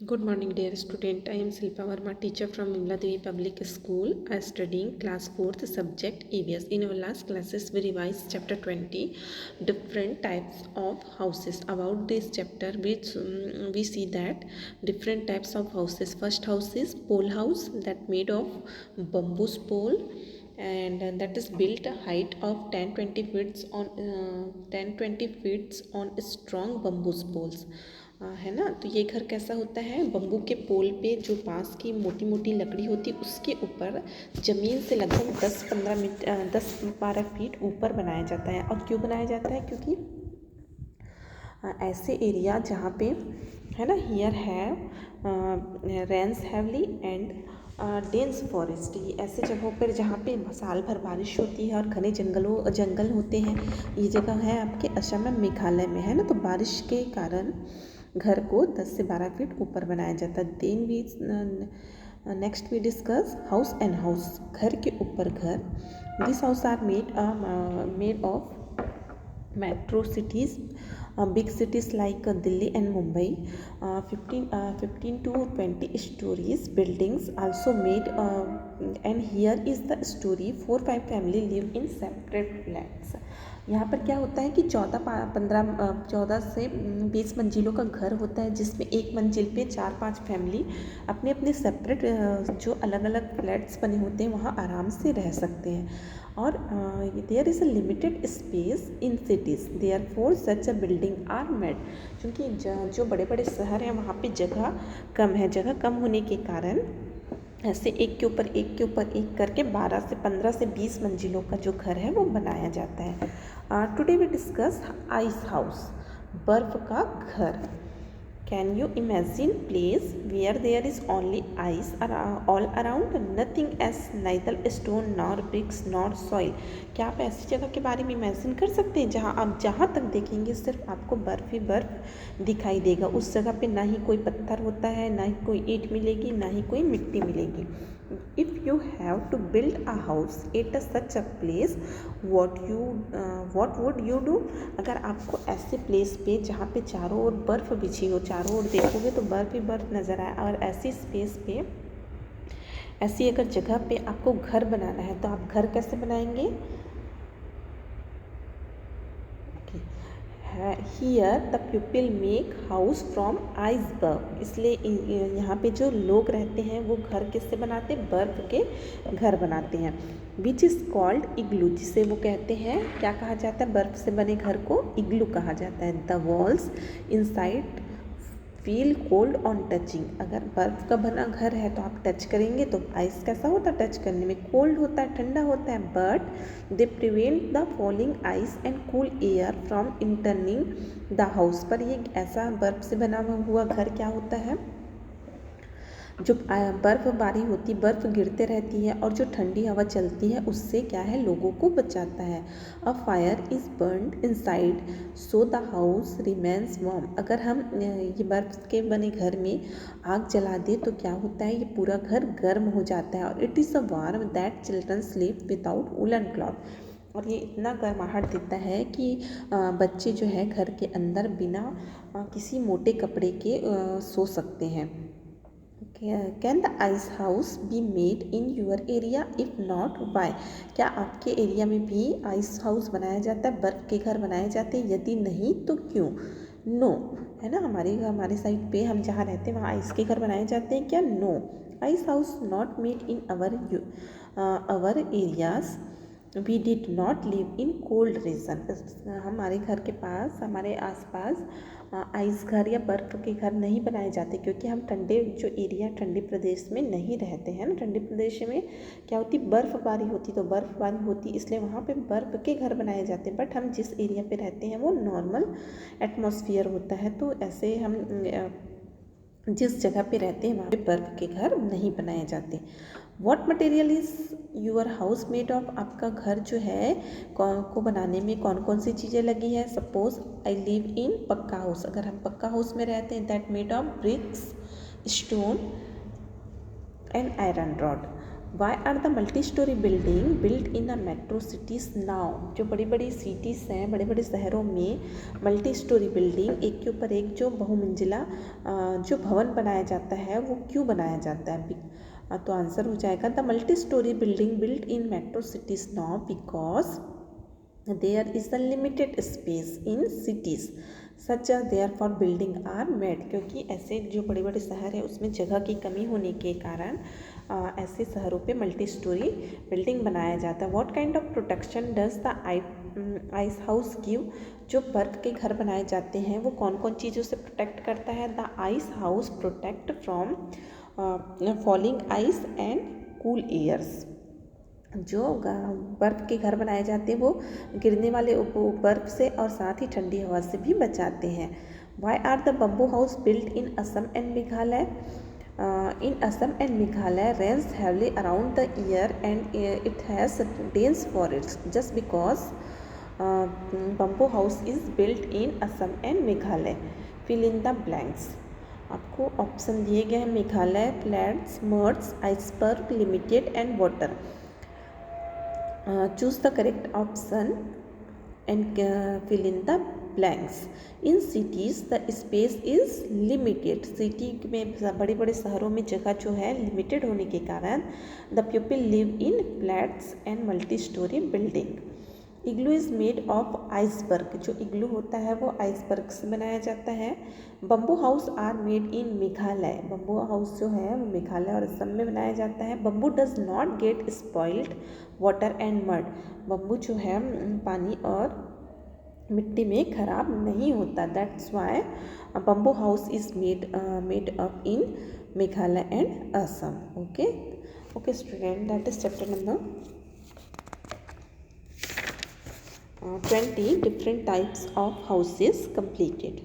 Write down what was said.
Good morning, dear student. I am Silpa Verma, teacher from Vimla Devi Public School. I am studying class 4th subject EVS. In our last classes, we revised chapter 20, different types of houses. About this chapter, we see that different types of houses. First house is pole house, that made of bamboo pole, and that is built a height of 10-20 feet on 10-20 feet on strong bamboo poles. है ना। तो ये घर कैसा होता है, bamboo के पोल पे जो बांस की मोटी मोटी लकड़ी होती है उसके ऊपर ज़मीन से लगभग 10-12 फीट ऊपर बनाया जाता है। और क्यों बनाया जाता है, क्योंकि ऐसे एरिया जहाँ पे है ना, हियर है rains heavily and dense forest, ये ऐसे जगहों पर जहाँ पे साल भर बारिश होती है और घने जंगल होते हैं। ये जगह है आपके असम में, मेघालय में, है ना। तो बारिश के कारण घर को 10 से 12 फीट ऊपर बनाया जाता है। Then we next we discuss house and house, घर के ऊपर घर। This house are made of metro cities, big cities like Delhi and Mumbai, 15 to 20 stories buildings also made, and here is the story 4-5 family live in separate flats. यहाँ पर क्या होता है कि 14 से 20 मंजिलों का घर होता है, जिसमें एक मंजिल पे 4-5 फैमिली अपने अपने सेपरेट जो अलग अलग फ्लैट्स बने होते हैं वहाँ आराम से रह सकते हैं। और there is a limited space in cities, there for such a building are made, क्योंकि जो बड़े बड़े शहर हैं वहाँ पे जगह कम है। जगह कम होने के कारण ऐसे एक के ऊपर एक करके 12 से 15 से 20 मंजिलों का जो घर है वो बनाया जाता है। Today we discuss ice house, बर्फ़ का घर। Can you imagine place where there is only ice all around, nothing else, neither stone nor bricks nor soil? क्या आप ऐसी जगह के बारे में इमेजिन कर सकते हैं जहाँ आप जहाँ तक देखेंगे सिर्फ आपको बर्फ़ ही बर्फ़ दिखाई देगा। उस जगह पे ना ही कोई पत्थर होता है, ना ही कोई ईंट मिलेगी, ना ही कोई मिट्टी मिलेगी। If you have to build a house at such a place, what would you do? अगर आपको ऐसे प्लेस पे जहाँ पे चारों ओर बर्फ़ बिछी हो, चारों ओर देखोगे तो बर्फ़ ही बर्फ़ नज़र आए, और ऐसी स्पेस पे, ऐसी अगर जगह पे आपको घर बनाना है तो आप घर कैसे बनाएंगे? Here the people make house from iceberg, इसलिए यहाँ पे जो लोग रहते हैं वो घर किससे बनाते हैं? बर्फ़ के घर बनाते हैं। विच इज़ कॉल्ड इग्लू, जिसे वो कहते हैं, क्या कहा जाता है? बर्फ़ से बने घर को इग्लू कहा जाता है। The walls inside feel cold on touching, अगर बर्फ़ का बना घर है तो आप टच करेंगे तो आइस कैसा होता है? टच करने में कोल्ड होता है, ठंडा होता है। But they prevent the falling ice and cool air from entering the house, पर ये ऐसा बर्फ़ से बना हुआ घर क्या होता है, जो बर्फ़बारी होती, बर्फ़ गिरते रहती है और जो ठंडी हवा चलती है उससे क्या है, लोगों को बचाता है। A fire is burned inside so the house remains warm, अगर हम ये बर्फ़ के बने घर में आग जला दें तो क्या होता है, ये पूरा घर गर्म हो जाता है। और it is a warm that children sleep without woollen cloth, और ये इतना गर्माहट देता है कि बच्चे जो है घर के अंदर बिना किसी मोटे कपड़े के सो सकते हैं। Can the ice house be made in your area? If not why, क्या आपके एरिया में भी आइस हाउस बनाया जाता है, बर्फ़ के घर बनाए जाते हैं? यदि नहीं तो क्यों? नो, है ना, हमारे साइड पे हम जहाँ रहते हैं वहाँ आइस के घर बनाए जाते हैं क्या? No, ice house not made in our areas, we did not live in cold region, हमारे घर के पास, हमारे आसपास आइस घर या बर्फ़ के घर नहीं बनाए जाते, क्योंकि हम ठंडे जो एरिया, ठंडे प्रदेश में नहीं रहते हैं ना। ठंडे प्रदेश में क्या होती, बर्फ़बारी होती, तो बर्फ़बारी होती इसलिए वहाँ पे बर्फ़ के घर बनाए जाते हैं। बट हम जिस एरिया पे रहते हैं वो नॉर्मल एटमॉस्फेयर होता है, तो ऐसे हम जिस जगह पे रहते हैं वहाँ पे बर्फ़ के घर नहीं बनाए जाते। What material is your house made of, आपका घर जो है को बनाने में कौन कौन सी चीज़ें लगी है? सपोज आई लिव इन पक्का हाउस, अगर हम पक्का हाउस में रहते हैं that made of bricks, stone and iron rod. Why are the multi storey building built in the metro cities now. जो बड़ी बड़ी सिटीज़ हैं, बड़े बड़े शहरों में मल्टी स्टोरी बिल्डिंग, एक के ऊपर एक जो बहुमंजिला जो भवन बनाया जाता है वो क्यों बनाया जाता है? तो आंसर हो जाएगा the multi storey building built in metro cities now because there is a limited space in cities such there for building are made. क्योंकि ऐसे जो बड़े बड़े शहर है उसमें जगह की कमी होने के कारण ऐसे शहरों पे मल्टी स्टोरी बिल्डिंग बनाया जाता है। What kind of protection does the ice house give. जो बर्फ़ के घर बनाए जाते हैं वो कौन कौन चीज़ों से प्रोटेक्ट करता है? The ice house protect from falling ice and cool airs. जो बर्फ़ के घर बनाए जाते हैं वो गिरने वाले बर्फ़ से और साथ ही ठंडी हवा से भी बचाते हैं। Why are the bamboo house built in Assam and Meghalaya? In Assam and Meghalaya, rains heavily around the year and it has dense forests. Just because bamboo house is built in Assam and Meghalaya. Fill in the blanks. आपको option दिए गए हैं Meghalaya, flats, मर्ड्स, iceberg, limited and water. Choose the correct option and fill in the blanks. In cities the space is limited. City में बड़े बड़े शहरों में जगह जो है लिमिटेड होने के कारण the people live in flats and multi story building. Igloo is made of iceberg. जो इग्लू होता है वो आइसबर्ग से बनाया जाता है। Bamboo house are made in Meghalaya. Bamboo house जो है वो मेघालय और असम में बनाया जाता है। Bamboo does not gate spoiled water and mud. Bamboo जो है पानी और मिट्टी में खराब नहीं होता। That's why bamboo house is made up in Meghalaya and Assam. Okay student, that is chapter number 20 different types of houses completed.